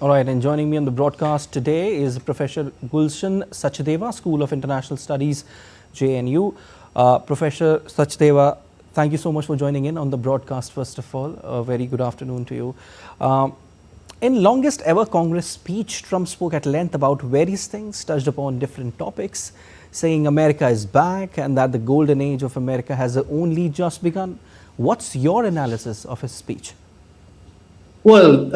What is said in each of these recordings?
All right, and joining me on the broadcast today is Professor Gulshan Sachdeva, School of International Studies, JNU. Professor Sachdeva, thank you so much for joining in on the broadcast, first of all. A very good afternoon to you. In longest ever Congress speech, Trump spoke at length about various things, touched upon different topics, saying America is back and that the golden age of America has only just begun. What's your analysis of his speech? Well,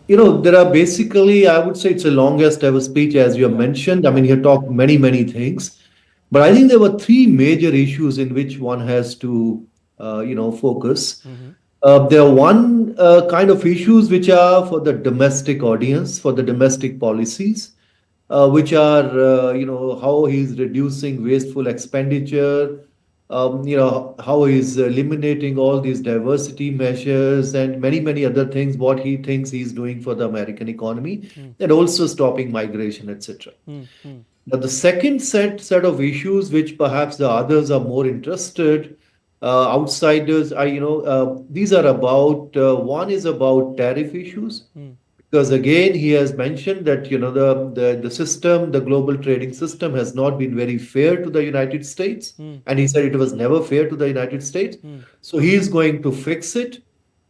there are basically, I would say it's the longest ever speech, as you have mentioned. I mean, he talked many things, but I think there were three major issues in which one has to, focus. There are one kind of issues which are for the domestic audience, for the domestic policies, which are, how he's reducing wasteful expenditure, how he's eliminating all these diversity measures and many other things, what he thinks he's doing for the American economy, and also stopping migration, etc. Now, the second set of issues, which perhaps the others are more interested, outsiders, these are about, one is about tariff issues, because again he has mentioned that the system, the global trading system, has not been very fair to the United States, and he said it was never fair to the United States. So he is going to fix it,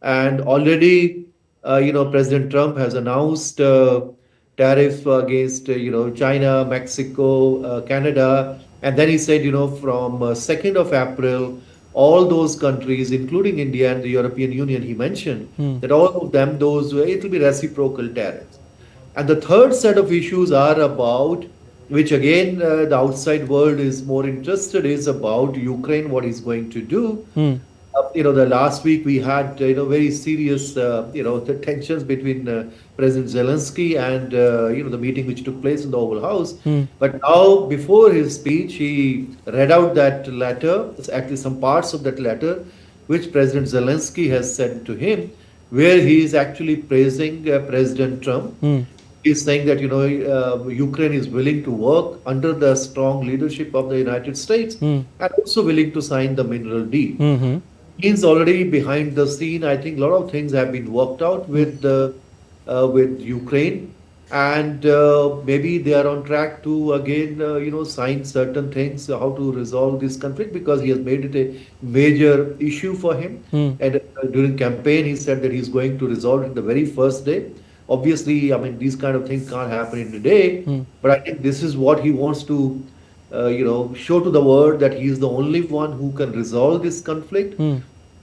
and already President Trump has announced tariff against China, Mexico, Canada, and then he said from 2nd of April, all those countries, including India and the European Union, he mentioned that all of them, those it will be reciprocal tariffs. And the third set of issues are about, which again the outside world is more interested, is about Ukraine, what he's going to do. The last week we had very serious the tensions between President Zelensky and the meeting which took place in the Oval House. But now, before his speech, he read out that letter, actually some parts of that letter, which President Zelensky has sent to him, where he is actually praising President Trump. He's saying that Ukraine is willing to work under the strong leadership of the United States and also willing to sign the mineral deal. He's already behind the scene. I think a lot of things have been worked out with Ukraine, and maybe they are on track to again sign certain things, how to resolve this conflict, because he has made it a major issue for him. And during campaign, he said that he's going to resolve it the very first day. Obviously, I mean, these kind of things can't happen in a day, but I think this is what he wants to show to the world, that he is the only one who can resolve this conflict.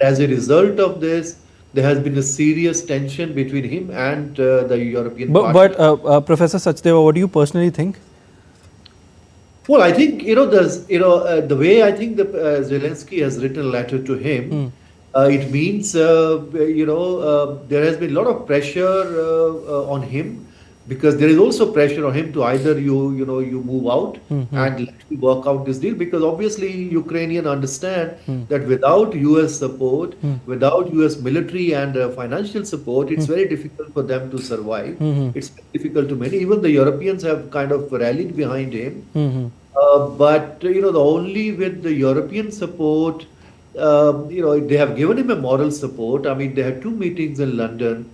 As a result of this, there has been a serious tension between him and the European But Professor Sachdeva, what do you personally think? Well, I think there's the way I think the Zelensky has written a letter to him. It means there has been a lot of pressure on him, because there is also pressure on him to either you move out and let me work out this deal, because obviously Ukrainians understand that without US support, without US military and financial support, it's very difficult for them to survive. It's difficult to many. Even the Europeans have kind of rallied behind him. But the only with the European support, they have given him a moral support. I mean, they had two meetings in London.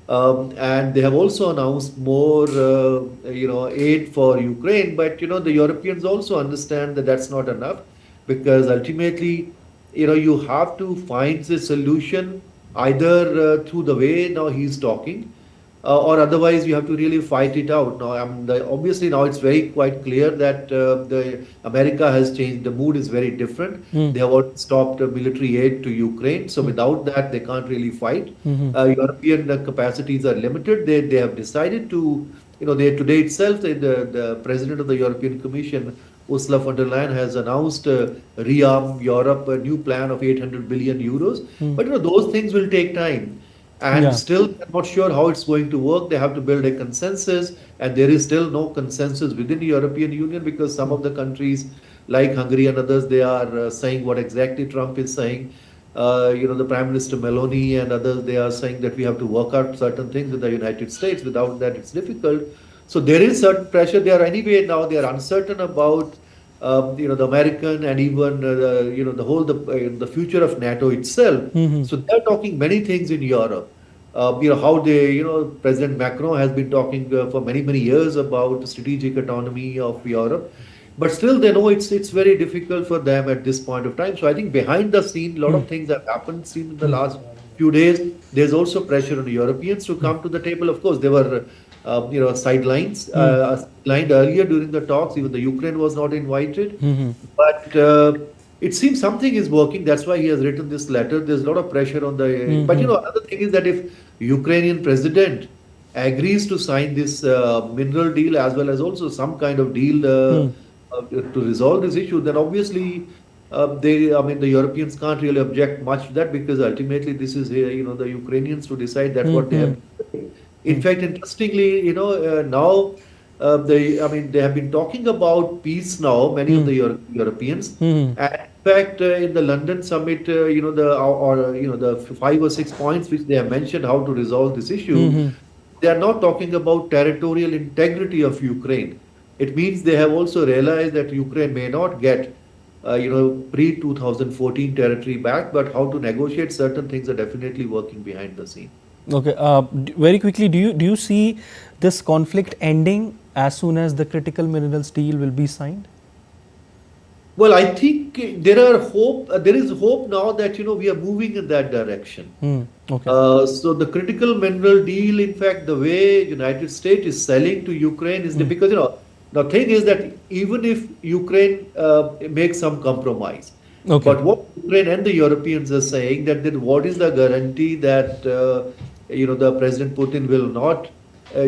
And they have also announced more, aid for Ukraine. But, the Europeans also understand that that's not enough, because ultimately, you have to find the solution either through the way now he's talking, or otherwise you have to really fight it out. Now, obviously now it's quite clear that the America has changed. The mood is very different. They have already stopped military aid to Ukraine. So without that, they can't really fight. European capacities are limited. They have decided to, today itself, the president of the European Commission, Ursula von der Leyen, has announced rearm Europe, a new plan of 800 billion euros. But those things will take time. And still, I'm not sure how it's going to work. They have to build a consensus, and there is still no consensus within the European Union, because some of the countries, like Hungary and others, they are saying what exactly Trump is saying. The Prime Minister Meloni and others, they are saying that we have to work out certain things with the United States. Without that, it's difficult. So there is certain pressure. They are anyway now. They are uncertain about the American and even the future of NATO itself. So they're talking many things in Europe. how President Macron has been talking for many years about strategic autonomy of Europe, but still they know it's very difficult for them at this point of time. So I think behind the scene, a lot of things have happened seen in the last few days. There's also pressure on the Europeans to come to the table. Of course, there were sidelined earlier during the talks. Even the Ukraine was not invited, but it seems something is working. That's why he has written this letter. There's a lot of pressure on the. But another thing is that if Ukrainian president agrees to sign this mineral deal as well as also some kind of deal to resolve this issue, then obviously the Europeans can't really object much to that, because ultimately this is the Ukrainians to decide. That's what they have. In fact, interestingly, now they have been talking about peace now. Many of the Europeans, and in fact, in the London summit, the 5 or 6 points which they have mentioned how to resolve this issue, they are not talking about territorial integrity of Ukraine. It means they have also realized that Ukraine may not get, pre-2014 territory back, but how to negotiate certain things are definitely working behind the scene. Okay. Very quickly, do you see this conflict ending as soon as the critical minerals deal will be signed? Well, I think there is hope now that we are moving in that direction. Okay. So the critical mineral deal, in fact, the way United States is selling to Ukraine is because the thing is that even if Ukraine makes some compromise, but what Ukraine and the Europeans are saying that what is the guarantee that the President Putin will not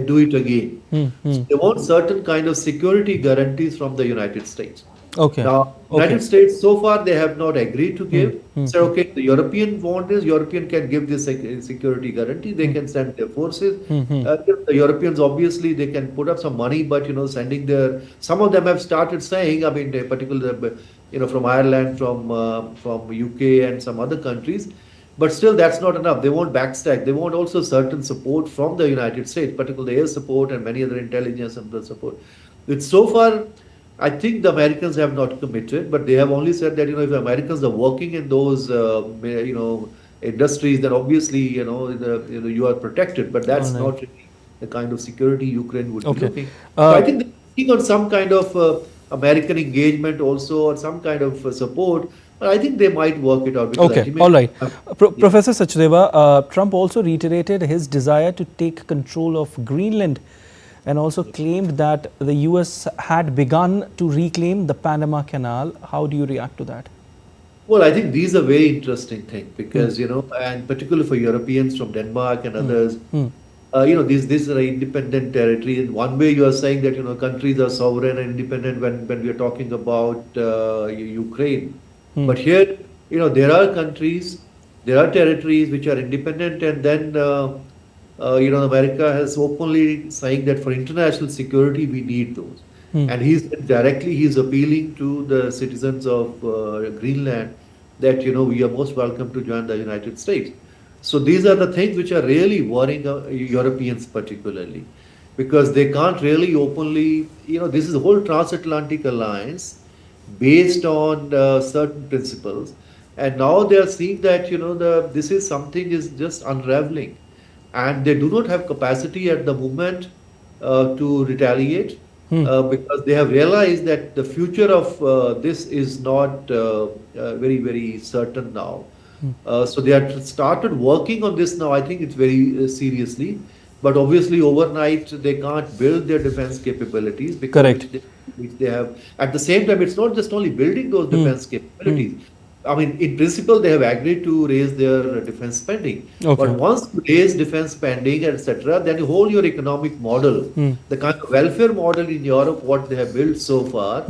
do it again? So they want certain kind of security guarantees from the United States. Okay. Now, United States so far they have not agreed to give. So the European want this. European can give this security guarantee. They can send their forces. The Europeans obviously they can put up some money, but sending their. Some of them have started saying. Particularly from Ireland, from UK and some other countries. But still, that's not enough. They want backstack. They want also certain support from the United States, particularly air support and many other intelligence and the support. It's so far. I think the Americans have not committed, but they have only said that if Americans are working in those industries, then obviously you are protected. But that's not really the kind of security Ukraine would be looking. So I think they're looking on some kind of American engagement also, or some kind of support. But I think they might work it out. Okay, all right. Professor Sachdeva, Trump also reiterated his desire to take control of Greenland, and also claimed that the US had begun to reclaim the Panama Canal. How do you react to that? Well, I think these are very interesting things because, and particularly for Europeans from Denmark and others, these are independent territory. In one way, you are saying that, countries are sovereign and independent when we are talking about Ukraine. But here, there are countries, there are territories which are independent, and then America has openly saying that for international security, we need those. And he's appealing to the citizens of Greenland that, we are most welcome to join the United States. So these are the things which are really worrying Europeans particularly, because they can't really openly, this is a whole transatlantic alliance based on certain principles. And now they are seeing that, this is something is just unraveling. And they do not have capacity at the moment to retaliate because they have realized that the future of this is not very, very certain now. So they have started working on this now. I think it's very seriously. But obviously, overnight, they can't build their defense capabilities because which they have. At the same time, it's not just only building those defense capabilities. In principle, they have agreed to raise their defense spending. But once you raise defense spending, etc., then you hold your economic model, the kind of welfare model in Europe, what they have built so far,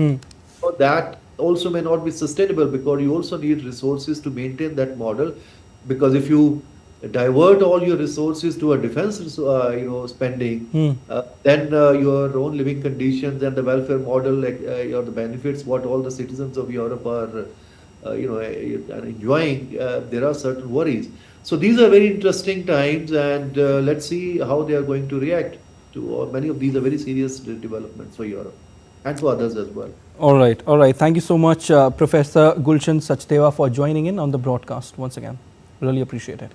so that also may not be sustainable because you also need resources to maintain that model. Because if you divert all your resources to a defense, spending, then your own living conditions and the welfare model, or the benefits, what all the citizens of Europe are enjoying, there are certain worries. So these are very interesting times, and let's see how they are going to react to many of these are very serious developments for Europe and for others as well. All right. Thank you so much, Professor Gulshan Sachdeva, for joining in on the broadcast once again. Really appreciate it.